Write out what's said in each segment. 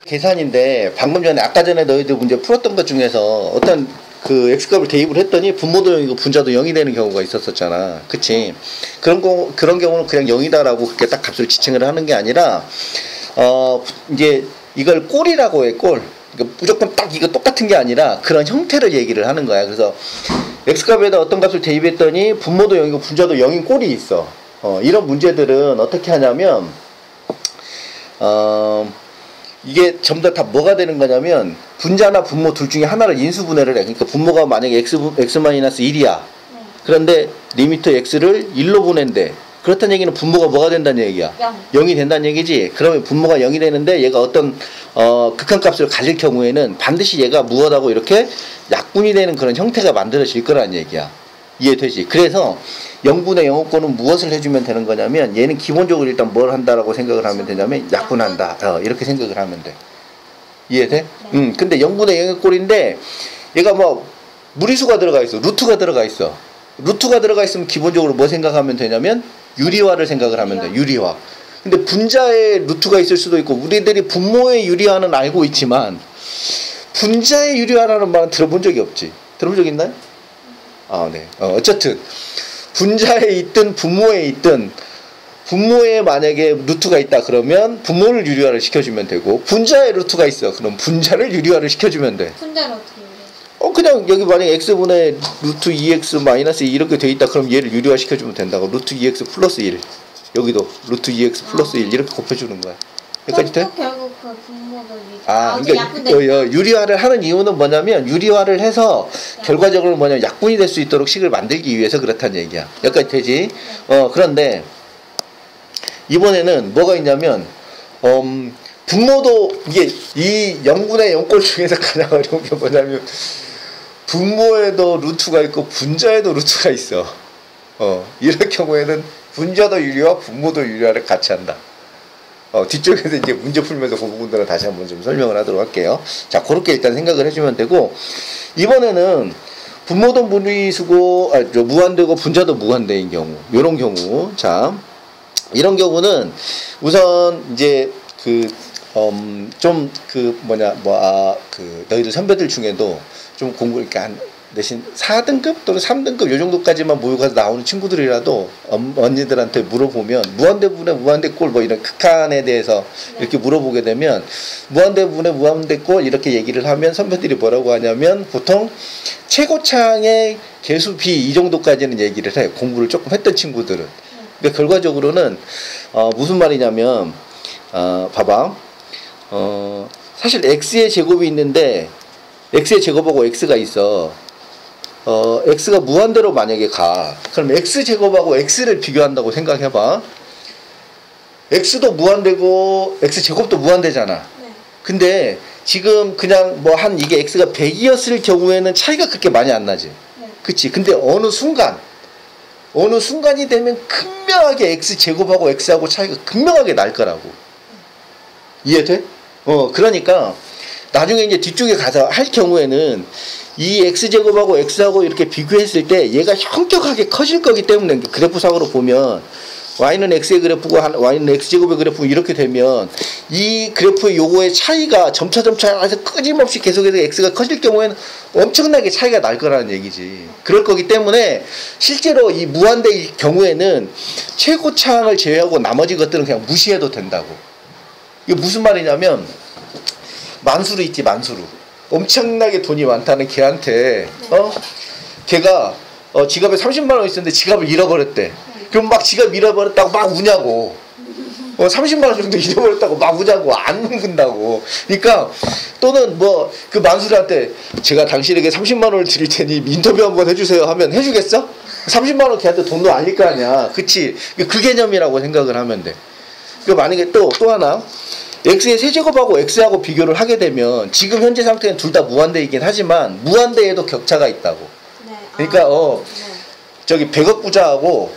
계산인데 방금 전에 아까 전에 너희들 문제 풀었던 것 중에서 어떤 그 x값을 대입을 했더니 분모도 0이고 분자도 0이 되는 경우가 있었었잖아. 그치? 그런 경우는 그냥 0이다라고 그렇게 딱 값을 지칭을 하는 게 아니라 이제 이걸 꼴이라고 해. 꼴. 그러니까 무조건 딱 이거 똑같은 게 아니라 그런 형태를 얘기를 하는 거야. 그래서 x값에다 어떤 값을 대입했더니 분모도 0이고 분자도 0인 꼴이 있어. 이런 문제들은 어떻게 하냐면 이게 전부 다 뭐가 되는 거냐면 분자나 분모 둘 중에 하나를 인수분해를 해. 그러니까 분모가 만약에 x-1이야. 그런데 리미터 x를 1로 보낸대. 그렇다는 얘기는 분모가 뭐가 된다는 얘기야? 0이 된다는 얘기지. 그러면 분모가 0이 되는데 얘가 어떤 극한값을 가질 경우에는 반드시 얘가 무엇하고 이렇게 약분이 되는 그런 형태가 만들어질 거라는 얘기야. 이해되지? 그래서 0분의 0호권은 무엇을 해주면 되는 거냐면 얘는 기본적으로 일단 뭘 한다라고 생각을 하면 되냐면 약분한다. 이렇게 생각을 하면 돼. 이해돼? 근데 0분의 0의 꼴인데 얘가 뭐 무리수가 들어가 있어. 루트가 들어가 있어. 루트가 들어가 있으면 기본적으로 뭐 생각하면 되냐면 유리화를 생각을 하면 돼. 유리화. 근데 분자에 루트가 있을 수도 있고 우리들이 분모의 유리화는 알고 있지만 분자의 유리화라는 말은 들어본 적이 없지. 들어본 적 있나요? 네. 어쨌든 분자에 있든 분모에 있든 분모에 만약에 루트가 있다 그러면 분모를 유리화를 시켜주면 되고 분자에 루트가 있어 그럼 분자를 유리화를 시켜주면 돼. 분자를 어떻게 유리화? 그냥 여기 만약에 x분의 루트 2x 마이너스 2 이렇게 돼 있다 그럼 얘를 유리화 시켜주면 된다고. 루트 2x 플러스 1 여기도 루트 2x 플러스 1 이렇게 곱해주는 거야. 여기까지 돼? 결국 그 분모도 그러니까 유리화를 하는 이유는 뭐냐면 유리화를 해서 결과적으로 뭐냐면 약분이 될 수 있도록 식을 만들기 위해서 그렇다는 얘기야. 여기까지 되지? 그런데 이번에는 뭐가 있냐면 분모도 이게 이 0분의 0꼴 중에서 가장 어려운 게 뭐냐면 분모에도 루트가 있고 분자에도 루트가 있어. 이럴 경우에는 분자도 유리화 분모도 유리화를 같이 한다. 뒤쪽에서 이제 문제 풀면서 그 부분들은 다시 한번 좀 설명을 하도록 할게요. 자, 그렇게 일단 생각을 해주면 되고, 이번에는 분모도 무리수고, 무한대고 분자도 무한대인 경우, 요런 경우, 자, 이런 경우는 우선 이제 너희들 선배들 중에도 좀 공부 이렇게 한 대신 4등급 또는 3등급 요 정도까지만 모의고사 나오는 친구들이라도 언니들한테 물어보면 무한대분의 무한대꼴 뭐 이런 극한에 대해서 이렇게 물어보게 되면 무한대분의 무한대꼴 이렇게 얘기를 하면 선배들이 뭐라고 하냐면 보통 최고창의 개수 B 이 정도까지는 얘기를 해. 공부를 조금 했던 친구들은. 그러니까 결과적으로는 무슨 말이냐면 봐봐. 사실 x의 제곱이 있는데 x의 제곱하고 x가 있어. x가 무한대로 만약에 가. 그럼 x제곱하고 x를 비교한다고 생각해봐. x도 무한대고 x제곱도 무한대잖아. 네. 근데 지금 그냥 뭐 한 이게 x가 100이었을 경우에는 차이가 그렇게 많이 안 나지. 네. 그치? 근데 어느 순간이 되면 극명하게 x제곱하고 x하고 차이가 극명하게 날 거라고. 이해돼? 그러니까 나중에 이제 뒤쪽에 가서 할 경우에는 이 x제곱하고 x하고 이렇게 비교했을 때 얘가 현격하게 커질 거기 때문에 그래프상으로 보면 y는 x의 그래프고 y는 x제곱의 그래프 이렇게 되면 이 그래프의 요거의 차이가 점차 해서 끊임없이 계속해서 x가 커질 경우에는 엄청나게 차이가 날 거라는 얘기지. 그럴 거기 때문에 실제로 이 무한대의 경우에는 최고차항을 제외하고 나머지 것들은 그냥 무시해도 된다고. 이게 무슨 말이냐면 만수르 있지, 만수르. 엄청나게 돈이 많다는 걔한테 걔가 지갑에 30만 원 있었는데 지갑을 잃어버렸대. 그럼 막 지갑 잃어버렸다고 막 우냐고. 30만 원 정도 잃어버렸다고 막 우냐고. 안 은근다고. 그러니까 또는 뭐 그 만수르한테 제가 당신에게 30만 원을 드릴 테니 인터뷰 한번 해주세요 하면 해주겠어? 30만 원 걔한테 돈도 아닐 거 아니야. 그치? 그 개념이라고 생각을 하면 돼. 그 만약에 또 하나 x의 세제곱하고 x하고 비교를 하게 되면 지금 현재 상태는 둘 다 무한대이긴 하지만 무한대에도 격차가 있다고. 네. 그러니까 저기 100억 부자하고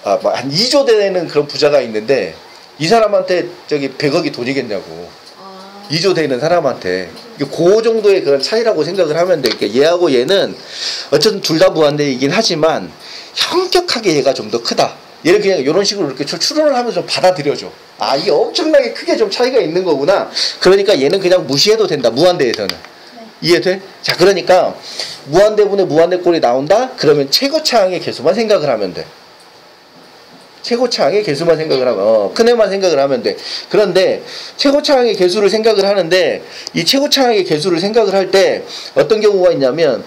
한 2조 되는 그런 부자가 있는데 이 사람한테 저기 100억이 돈이겠냐고. 2조 되는 사람한테 그 정도의 그런 차이라고 생각을 하면 돼. 그러니까 얘하고 얘는 어쨌든 둘 다 무한대이긴 하지만 현격하게 얘가 좀 더 크다. 얘는 그냥 이런 식으로 이렇게 추론을 하면서 좀 받아들여줘. 아, 이게 엄청나게 크게 좀 차이가 있는 거구나. 그러니까 얘는 그냥 무시해도 된다. 무한대에서는. 네. 이해돼? 자, 그러니까 무한대분의 무한대꼴이 나온다? 그러면 최고차항의 개수만 생각을 하면 돼. 최고차항의 개수만 생각을 하면, 큰 애만 생각을 하면 돼. 그런데 최고차항의 개수를 생각을 하는데, 이 최고차항의 개수를 생각을 할 때 어떤 경우가 있냐면,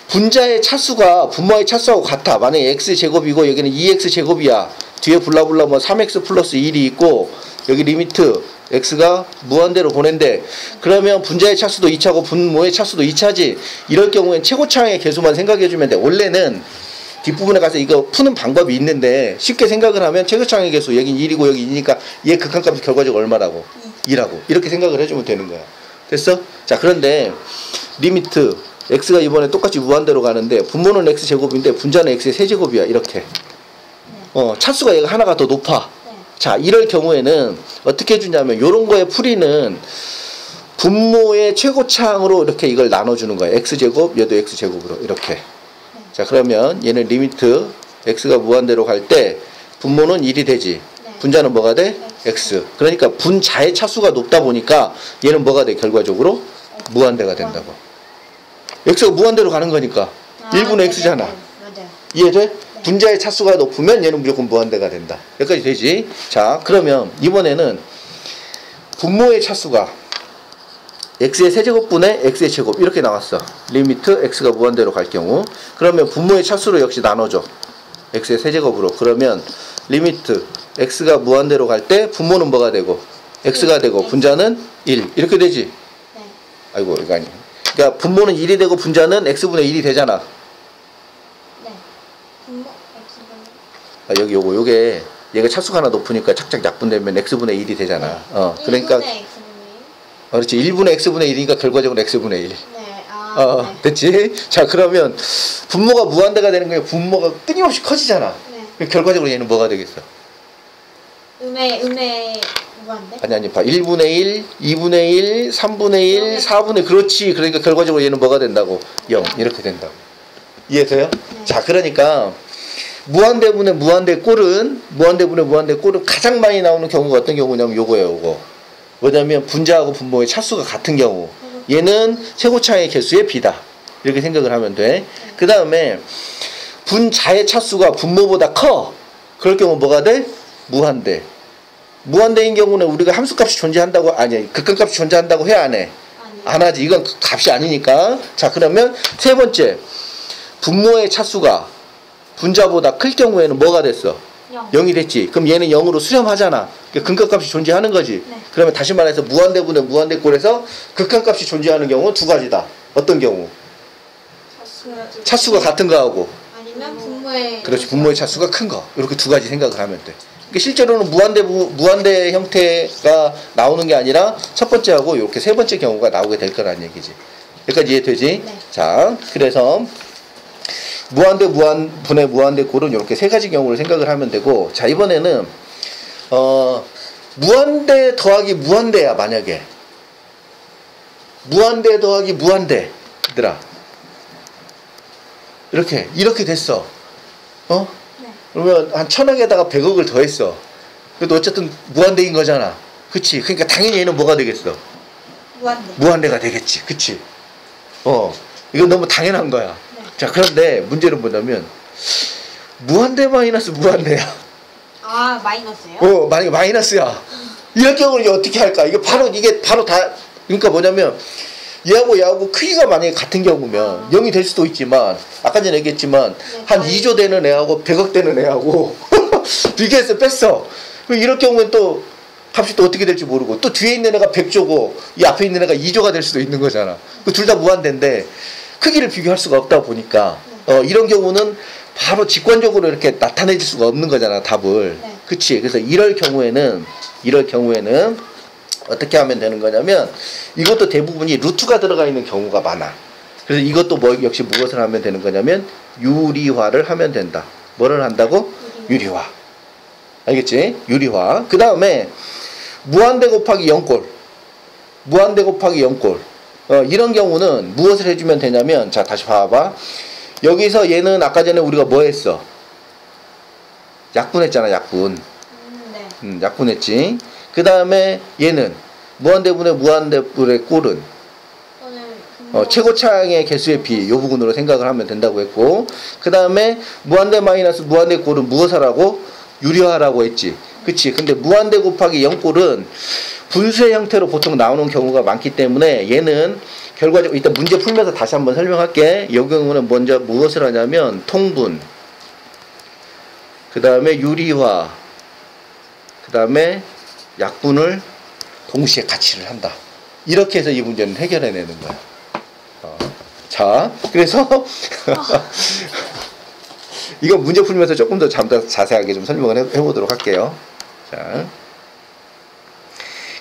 분자의 차수가 분모의 차수하고 같아. 만약에 x제곱이고 여기는 2x제곱이야. 뒤에 블라블라 뭐 3x 플러스 1이 있고 여기 리미트 x가 무한대로 보낸대. 그러면 분자의 차수도 2차고 분모의 차수도 2차지. 이럴 경우엔 최고차항의 개수만 생각해주면 돼. 원래는 뒷부분에 가서 이거 푸는 방법이 있는데 쉽게 생각을 하면 최고차항의 개수 여긴 1이고 여기 2니까 얘 극한값이 결과적으로 얼마라고? 2라고. 이렇게 생각을 해주면 되는 거야. 됐어? 자, 그런데 리미트 x가 이번에 똑같이 무한대로 가는데 분모는 x제곱인데 분자는 x의 세제곱이야. 이렇게. 차수가 얘가 하나가 더 높아. 자, 이럴 경우에는 어떻게 해주냐면 요런 거의 풀이는 분모의 최고차항으로 이렇게 이걸 나눠주는 거야. x제곱, 얘도 x제곱으로 이렇게. 자, 그러면 얘는 리미트 x가 무한대로 갈 때 분모는 1이 되지. 분자는 뭐가 돼? x. 그러니까 분자의 차수가 높다 보니까 얘는 뭐가 돼? 결과적으로 무한대가 된다고. x가 무한대로 가는 거니까 1분의 x잖아. 맞아요. 이해돼? 분자의 차수가 높으면 얘는 무조건 무한대가 된다. 여기까지 되지? 자, 그러면 이번에는 분모의 차수가 x의 세제곱분의 x의 제곱 이렇게 나왔어. 리미트 x가 무한대로 갈 경우 그러면 분모의 차수로 역시 나눠줘. x의 세제곱으로. 그러면 리미트 x가 무한대로 갈 때 분모는 뭐가 되고 x가 되고 분자는 1 이렇게 되지? 네. 아이고 이거 아니야. 그러니까 분모는 1이 되고 분자는 x분의 1이 되잖아. 네. 분모 x분의 아, 여기 요게 얘가 차수가 하나 높으니까 착착 약분되면 x분의 1이 되잖아. 그러니까 1분의 x분의 1. 그렇지. 1분의 x분의 1이니까 결과적으로 x분의 1. 네. 아, 네. 됐지? 자, 그러면 분모가 무한대가 되는 거예요. 분모가 끊임없이 커지잖아. 네. 결과적으로 얘는 뭐가 되겠어? 음의 무한대? 아니 봐. 1분의 1, 2분의 1, 3분의 1, 4분의 그렇지. 그러니까 결과적으로 얘는 뭐가 된다고? 0 이렇게 된다고. 이해돼요? 네. 자, 그러니까 무한대분의 무한대꼴은 가장 많이 나오는 경우가 어떤 경우냐면 요거예요. 요거. 뭐냐면 분자하고 분모의 차수가 같은 경우. 얘는 최고차항의 개수의 비다. 이렇게 생각을 하면 돼. 그 다음에 분자의 차수가 분모보다 커. 그럴 경우 뭐가 돼? 무한대. 무한대인 경우는 우리가 함수값이 존재한다고 아니 극한값이 존재한다고 해야 안 해? 안 하지. 이건 값이 아니니까. 자, 그러면 세 번째 분모의 차수가 분자보다 클 경우에는 뭐가 됐어? 0이 됐지. 그럼 얘는 0으로 수렴하잖아. 그러니까 근각값이 존재하는 거지. 네. 그러면 다시 말해서 무한대분의 무한대꼴에서 극한값이 존재하는 경우는 두 가지다. 어떤 경우? 차수가 같은 거하고 아니면 분모의 그렇지. 분모의 차수가 큰 거. 이렇게 두 가지 생각을 하면 돼. 그러니까 실제로는 무한대 형태가 나오는 게 아니라 첫 번째하고 이렇게 세 번째 경우가 나오게 될 거라는 얘기지. 여기까지 이해되지? 네. 자, 그래서 무한대 무한분의 무한대꼴은 이렇게 세 가지 경우를 생각을 하면 되고, 자, 이번에는 무한대 더하기 무한대야. 만약에 무한대 더하기 무한대 얘들아 이렇게 됐어. 네. 그러면 한 1000억에다가 100억을 더했어. 그래도 어쨌든 무한대인 거잖아. 그치? 그러니까 당연히 얘는 뭐가 되겠어? 무한대가 되겠지. 그치? 이건 너무 당연한 거야. 네. 자, 그런데 문제는 뭐냐면 무한대 마이너스 무한대야. 아, 마이너스요? 만약에 마이너스야. 이럴 경우는 이제 어떻게 할까? 이게 바로 다 그러니까 뭐냐면 얘하고 크기가 만약에 같은 경우면 0이 될 수도 있지만 아까 전에 얘기했지만 네, 한 2조 되는 애하고 100억 되는 애하고 비교해서 뺐어. 그럼 이럴 경우엔 또 값이 또 어떻게 될지 모르고 또 뒤에 있는 애가 100조고 이 앞에 있는 애가 2조가 될 수도 있는 거잖아. 둘 다 무한대인데 크기를 비교할 수가 없다 보니까 이런 경우는 바로 직관적으로 이렇게 나타내질 수가 없는 거잖아. 답을. 네. 그치? 그래서 이럴 경우에는 어떻게 하면 되는 거냐면 이것도 대부분이 루트가 들어가 있는 경우가 많아. 그래서 이것도 역시 무엇을 하면 되는 거냐면 유리화를 하면 된다. 뭐를 한다고? 유리화. 알겠지? 유리화. 그 다음에 무한대 곱하기 0꼴. 무한대 곱하기 0꼴. 이런 경우는 무엇을 해주면 되냐면 자, 다시 봐봐. 여기서 얘는 아까 전에 우리가 뭐 했어? 약분했잖아, 약분. 네. 약분했지. 그 다음에 얘는 무한대분의 무한대분의 꼴은 최고차항의 개수의 비, 요 부분으로 생각을 하면 된다고 했고, 그 다음에 무한대 마이너스 무한대 꼴은 무엇을 하라고? 유리화라고 했지. 그치? 근데 무한대 곱하기 0꼴은 분수의 형태로 보통 나오는 경우가 많기 때문에 얘는 결과적으로 일단 문제 풀면서 다시 한번 설명할게. 이 경우는 먼저 무엇을 하냐면 통분, 그 다음에 유리화, 그 다음에 약분을 동시에 같이를 한다. 이렇게 해서 이 문제는 해결해내는 거야. 자, 그래서 이거 문제 풀면서 조금 더 자세하게 좀 설명을 해보도록 할게요. 자,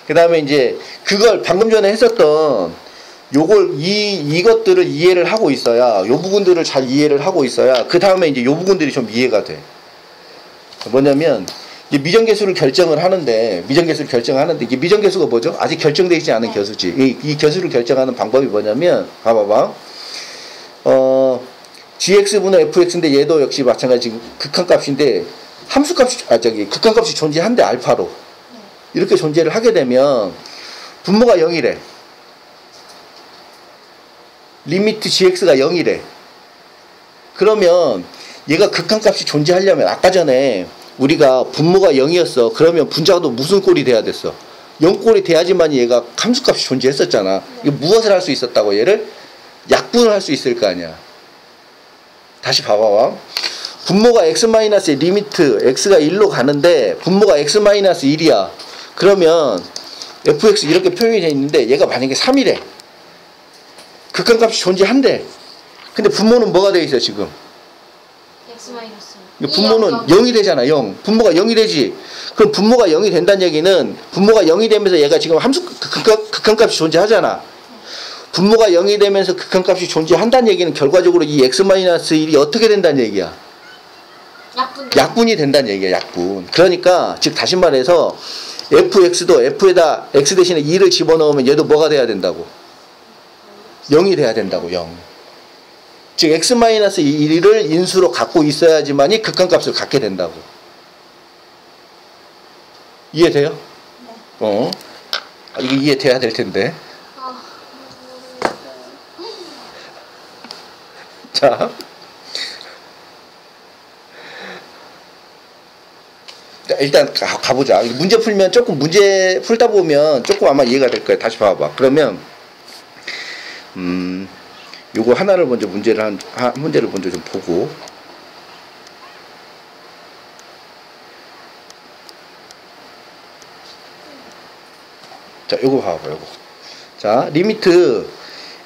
그 다음에 이제 그걸 방금 전에 했었던 요걸 이것들을 이해를 하고 있어야, 요 부분들을 잘 이해를 하고 있어야 그 다음에 이제 요 부분들이 좀 이해가 돼. 뭐냐면 이제 미정계수를 결정을 하는데, 이게 미정계수가 뭐죠? 아직 결정되어 있지 않은 계수지. 이 계수를 결정하는 방법이 뭐냐면, 봐봐봐. gx분의 fx인데 얘도 역시 마찬가지 극한값인데 극한값이 존재한대, 알파로. 이렇게 존재를 하게 되면 분모가 0이래. 리미트 gx가 0이래. 그러면 얘가 극한값이 존재하려면 아까 전에 우리가 분모가 0이었어. 그러면 분자도 무슨 꼴이 돼야 됐어? 0꼴이 돼야지만 얘가 함수값이 존재했었잖아. 이거 무엇을 할 수 있었다고? 얘를 약분을 할 수 있을 거 아니야. 다시 봐봐봐. 분모가 x-의 리미트 x가 1로 가는데 분모가 x-1이야. 그러면 fx 이렇게 표현이 되어 있는데 얘가 만약에 3이래. 극한값이 존재한대. 근데 분모는 뭐가 되어 있어 지금? 분모는 0이 되잖아. 0. 분모가 0이 되지. 그럼 분모가 0이 된다는 얘기는 분모가 0이 되면서 얘가 지금 극한값이 존재하잖아. 분모가 0이 되면서 극한값이 존재한다는 얘기는 결과적으로 이 x-1이 어떻게 된다는 얘기야? 약분이 된다는 얘기야. 약분. 그러니까 즉 다시 말해서 fx도 f에다 x 대신에 2를 집어넣으면 얘도 뭐가 돼야 된다고? 0이 돼야 된다고. 0. 즉 x-1을 인수로 갖고 있어야지만이 극한값을 갖게 된다고. 이해돼요? 네. 이게 이해돼야 될 텐데. 자, 일단 가보자. 문제 풀면 조금 문제 풀다 보면 조금 아마 이해가 될 거야. 다시 봐봐. 그러면 요거 하나를 먼저 문제를 먼저 좀 보고. 자, 요거 봐봐. 요거. 자, 리미트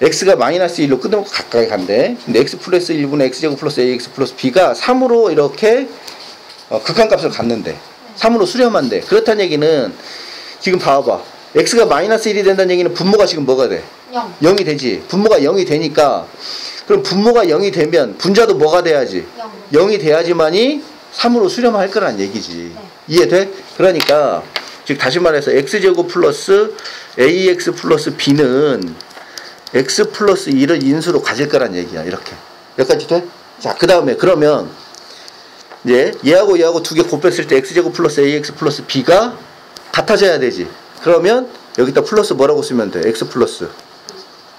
x가 마이너스 1로 끊어놓고 가까이 간대. 근데 x 플러스 1분의 x제곱 플러스 ax 플러스 b가 3으로 이렇게 극한값을 갖는데 3으로 수렴한대. 그렇다는 얘기는 지금 봐봐. x가 마이너스 1이 된다는 얘기는 분모가 지금 뭐가 돼? 0. 0이 되지. 분모가 0이 되니까 그럼 분모가 0이 되면 분자도 뭐가 돼야지? 0이 돼야지만이 3으로 수렴할 거란 얘기지. 네. 이해돼? 그러니까 즉 다시 말해서 x제곱 플러스 ax 플러스 b는 x 플러스 2를 인수로 가질 거란 얘기야. 이렇게. 여기까지 돼? 자, 그 다음에 그러면 이제 얘하고 두 개 곱했을 때 x제곱 플러스 ax 플러스 b가 같아져야 되지. 그러면 여기다 플러스 뭐라고 쓰면 돼? x 플러스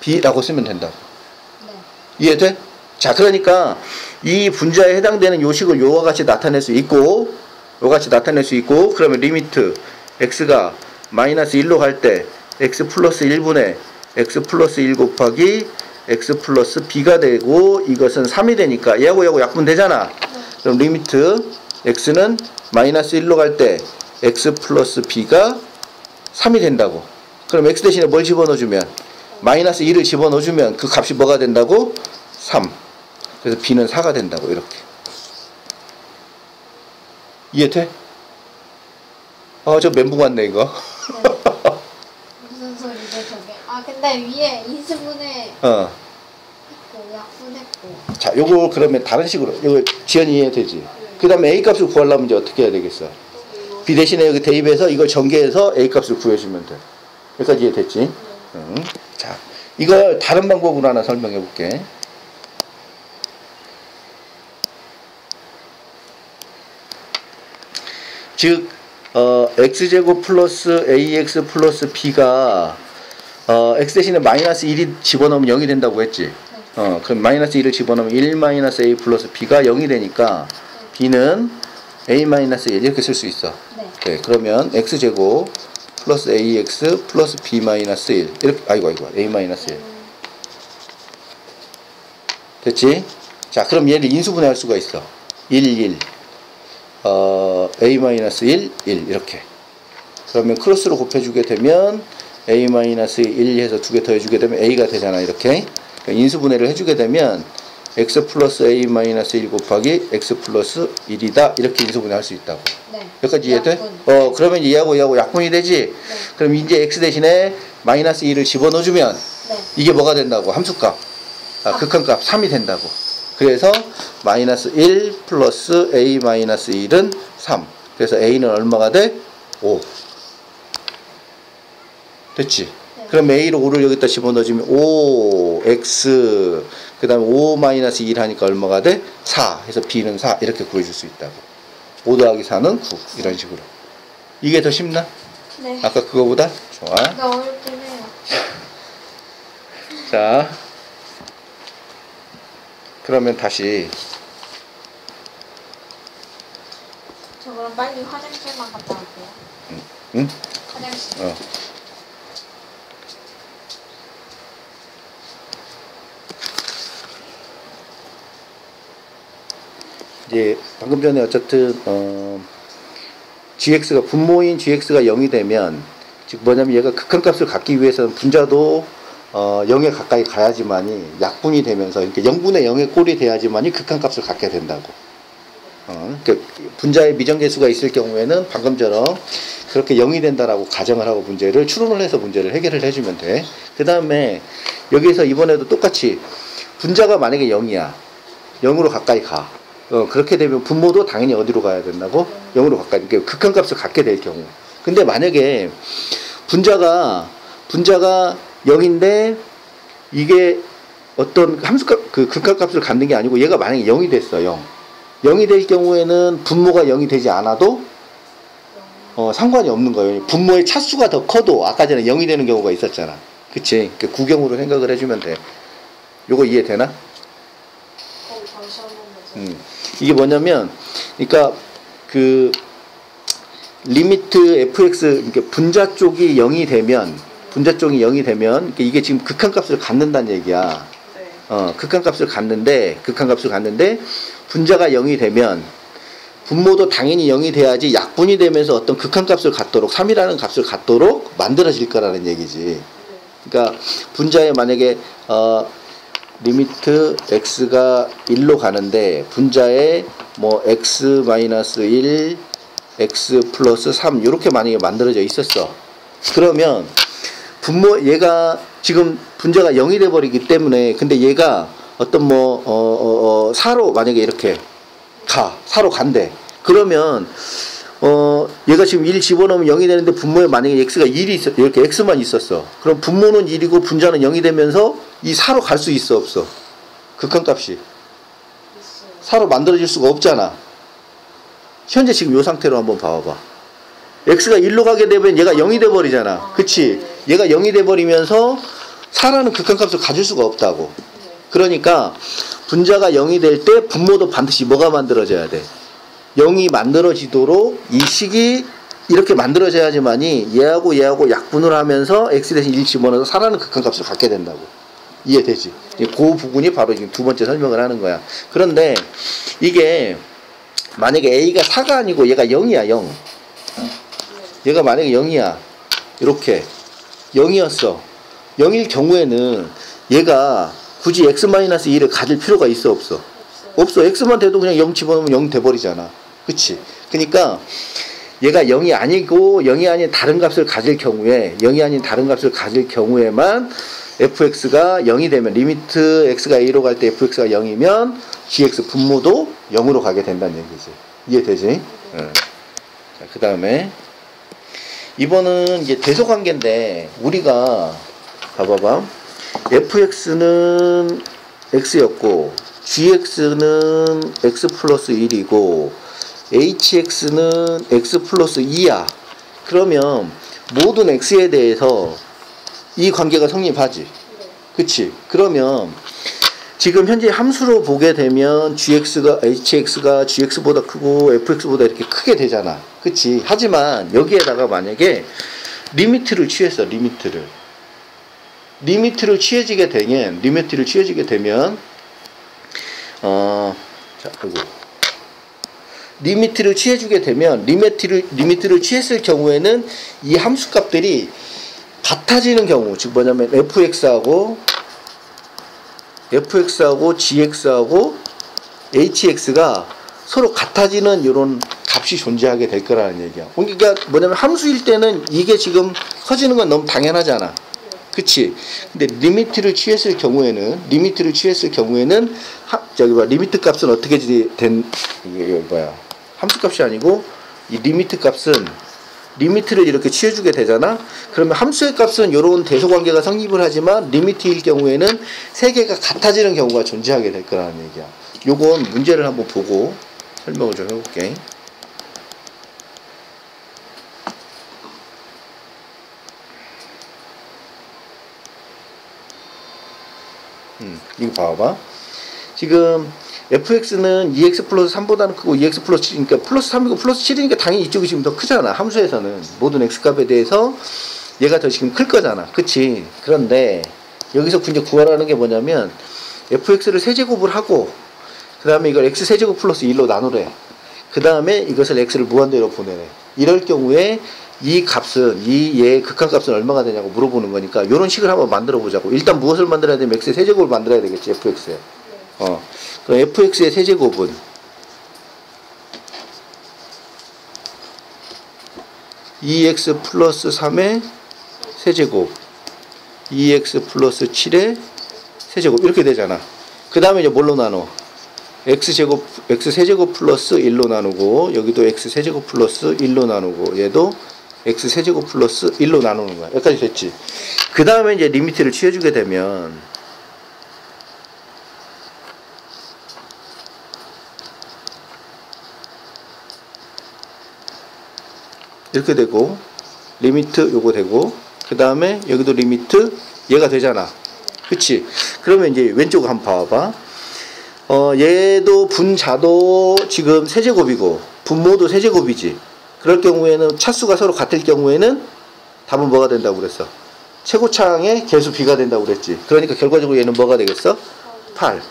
b라고 쓰면 된다. 네. 이해돼? 자, 그러니까 이 분자에 해당되는 요식을 요와 같이 나타낼 수 있고 그러면 리미트 x가 마이너스 1로 갈 때 x 플러스 1분의 x 플러스 1 곱하기 x 플러스 b가 되고 이것은 3이 되니까 얘하고 약분 되잖아. 그럼 리미트 x는 마이너스 1로 갈 때 x 플러스 b가 3이 된다고. 그럼 x 대신에 뭘 집어넣어주면? 마이너스 2를 집어넣어주면 그 값이 뭐가 된다고? 3. 그래서 b는 4가 된다고. 이렇게. 이해돼? 저 멘붕 왔네 이거. 네. 무슨 소리죠 저게? 근데 위에 인수분해 했고 약분했고. 자, 요거 그러면 다른 식으로 요거 지연이 이해되지? 그 다음에 a 값을 구하려면 이제 어떻게 해야 되겠어? b 대신에 여기 대입해서 이걸 전개해서 a 값을 구해주면 돼. 여기까지 이해됐지? 자, 이걸 다른 방법으로 하나 설명해 볼게. 즉 x제곱 플러스 ax 플러스 b가 x 대신에 마이너스 1이 집어넣으면 0이 된다고 했지. 그럼 마이너스 1을 집어넣으면 1 마이너스 a 플러스 b가 0이 되니까 b는 a 마이너스 1 이렇게 쓸 수 있어. 네, 그러면 x제곱 플러스 ax 플러스 b 마이너스 1 이렇게 아이고 a 마이너스 1 됐지? 자, 그럼 얘를 인수분해할 수가 있어. 1 1 a 마이너스 1 1 이렇게. 그러면 크로스로 곱해주게 되면 a 마이너스 1 해서 두 개 더해주게 되면 a가 되잖아. 이렇게 인수분해를 해주게 되면 x 플러스 a 마이너스 1 곱하기 x 플러스 1이다 이렇게 인수분해 할 수 있다고. 네. 여기까지 이해돼? 그러면 얘하고 약분이 되지. 네. 그럼 이제 x 대신에 마이너스 1을 집어넣어주면 네. 이게 뭐가 된다고? 함수값 극한값 3이 된다고. 그래서 마이너스 1 플러스 a 마이너스 1은 3. 그래서 a는 얼마가 돼? 5. 됐지? 네. 그럼 a를 5를 여기다 집어넣어주면 5 x 그 다음에 5 마이너스 1 하니까 얼마가 돼? 4 해서 b는 4 이렇게 구해줄 수 있다고. 5 더하기 4는 9 이런 식으로. 이게 더 쉽나? 네. 아까 그거보다? 좋아. 이거 어렵긴 해요. 자, 그러면 다시 저 그럼 빨리 화장실만 갔다 올게요. 응? 화장실. 이제 방금 전에 어쨌든 gx가 분모인 gx가 0이 되면 즉 뭐냐면 얘가 극한값을 갖기 위해서는 분자도 0에 가까이 가야지만이 약분이 되면서 이렇게 0분의 0의 꼴이 돼야지만이 극한값을 갖게 된다고. 그러니까 분자의 미정계수가 있을 경우에는 방금처럼 그렇게 0이 된다라고 가정을 하고 문제를 추론을 해서 문제를 해결을 해주면 돼. 그 다음에 여기서 이번에도 똑같이 분자가 만약에 0이야. 0으로 가까이 가. 그렇게 되면 분모도 당연히 어디로 가야 된다고? 0으로 가까이. 그러니까 극한값을 갖게 될 경우. 근데 만약에 분자가 0인데 이게 어떤 함수값, 그 극한값을 갖는 게 아니고 얘가 만약에 0이 됐어. 0이 될 경우에는 분모가 0이 되지 않아도 상관이 없는 거예요. 분모의 차수가 더 커도 아까 전에 0이 되는 경우가 있었잖아. 그치? 그러니까 구경으로 생각을 해주면 돼. 요거 이해되나? 이게 뭐냐면, 그러니까 그 리미트 fx, 그러니까 분자 쪽이 0이 되면, 그러니까 이게 지금 극한값을 갖는다는 얘기야. 극한값을 갖는데 분자가 0이 되면 분모도 당연히 0이 돼야지 약분이 되면서 어떤 극한값을 갖도록 3이라는 값을 갖도록 만들어질 거라는 얘기지. 그러니까 분자에 만약에 리미트 x가 1로 가는데 분자에 뭐 x-1 x 플러스 3 이렇게 만약에 만들어져 있었어. 그러면 얘가 지금 분자가 0이 돼 버리기 때문에 근데 얘가 어떤 4로 만약에 이렇게 4로 간대. 그러면 얘가 지금 1 집어넣으면 0이 되는데 분모에 만약에 x가 1이 이렇게 x만 있었어. 그럼 분모는 1이고 분자는 0이 되면서 이 4로 갈 수 있어 없어? 극한값이 4로 만들어질 수가 없잖아. 현재 지금 이 상태로 한번 봐봐. x가 1로 가게 되면 얘가 0이 돼 버리잖아. 그치? 얘가 0이 돼 버리면서 4라는 극한값을 가질 수가 없다고. 그러니까 분자가 0이 될 때 분모도 반드시 뭐가 만들어져야 돼? 0이 만들어지도록 이 식이 이렇게 만들어져야지만이 얘하고 약분을 하면서 x 대신 1 집어넣어서 4라는 극한값을 갖게 된다고. 이해되지? 그 부분이 바로 지금 두 번째 설명을 하는 거야. 그런데 이게 만약에 a가 4가 아니고 얘가 0이야. 0. 얘가 만약에 0이야. 이렇게 0이었어. 0일 경우에는 얘가 굳이 x-2를 가질 필요가 있어 없어? 없어. x만 돼도 그냥 0 집어넣으면 0 돼버리잖아. 그치? 그러니까 얘가 0이 아니고 0이 아닌 다른 값을 가질 경우에 0이 아닌 다른 값을 가질 경우에만 fx가 0이 되면 리미트 x가 a로 갈 때 fx가 0이면 gx 분모도 0으로 가게 된다는 얘기지. 이해되지? 자, 그 다음에 이번은 이제 대소관계인데 우리가 봐봐봐. fx는 x였고 gx는 x 플러스 1이고 hx는 x 플러스 2야. 그러면 모든 x에 대해서 이 관계가 성립하지. 그치? 그러면 지금 현재 함수로 보게 되면 hx가 gx보다 크고 fx보다 이렇게 크게 되잖아. 그치? 하지만 여기에다가 만약에 리미트를 취했어. 리미트를 취해지게 되면 자, 그리고 리미트를 취해주게 되면 리미트를 취했을 경우에는 이 함수값들이 같아지는 경우, 즉 뭐냐면 fx하고 gx하고 hx가 서로 같아지는 이런 값이 존재하게 될 거라는 얘기야. 그러니까 뭐냐면 함수일 때는 이게 지금 커지는 건 너무 당연하잖아. 그치? 근데 리미트를 취했을 경우에는 리미트 값은 어떻게 된 이게 뭐야? 함수 값이 아니고 이 리미트 값은 리미트를 이렇게 취해주게 되잖아. 그러면 함수의 값은 이런 대소관계가 성립을 하지만 리미트일 경우에는 세 개가 같아지는 경우가 존재하게 될 거라는 얘기야. 요건 문제를 한번 보고 설명을 좀 해볼게. 이거 봐봐. 지금 fx는 2x 플러스 3보다는 크고 2x 플러스 7이니까 플러스 3이고 플러스 7이니까 당연히 이쪽이 지금 더 크잖아. 함수에서는 모든 x값에 대해서 얘가 더 지금 클 거잖아. 그치? 그런데 여기서 이제 구하라는 게 뭐냐면 fx를 세제곱을 하고 그 다음에 이걸 x 세제곱 플러스 1로 나누래. 그 다음에 이것을 x를 무한대로 보내래. 이럴 경우에 이 값은 얘의 극한값은 얼마가 되냐고 물어보는 거니까 이런 식을 한번 만들어 보자고. 일단 무엇을 만들어야 되면 x의 세제곱을 만들어야 되겠지. fx에. 그럼 fx의 세제곱은 2x 플러스 3의 세제곱 2x 플러스 7의 세제곱 이렇게 되잖아. 그 다음에 이제 뭘로 나눠? x 세제곱 플러스 1로 나누고 여기도 x 세제곱 플러스 1로 나누고 얘도 x 세제곱 플러스 1로 나누는 거야. 여기까지 됐지. 그 다음에 이제 리미트를 취해주게 되면 이렇게 되고 리미트 요거 되고 그 다음에 여기도 리미트 얘가 되잖아. 그치? 그러면 이제 왼쪽 한번 봐봐. 얘도 분자도 지금 세제곱이고 분모도 세제곱이지. 그럴 경우에는 차수가 서로 같을 경우에는 답은 뭐가 된다고 그랬어? 최고차항의 개수 b가 된다고 그랬지. 그러니까 결과적으로 얘는 뭐가 되겠어? 8.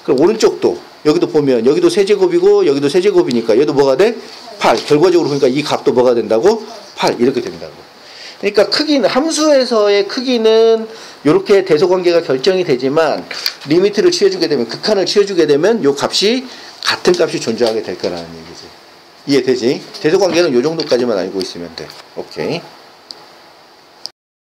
그럼 오른쪽도 여기도 보면 여기도 세제곱이고 여기도 세제곱이니까 얘도 뭐가 돼? 8. 결과적으로 그러니까 이 값도 뭐가 된다고? 8. 이렇게 된다고. 그러니까 크기는 함수에서의 크기는 이렇게 대소관계가 결정이 되지만 리미트를 취해주게 되면 극한을 취해주게 되면 요 값이 같은 값이 존재하게 될 거라는 얘기지. 이해되지? 대소관계는 요 정도까지만 알고 있으면 돼. 오케이.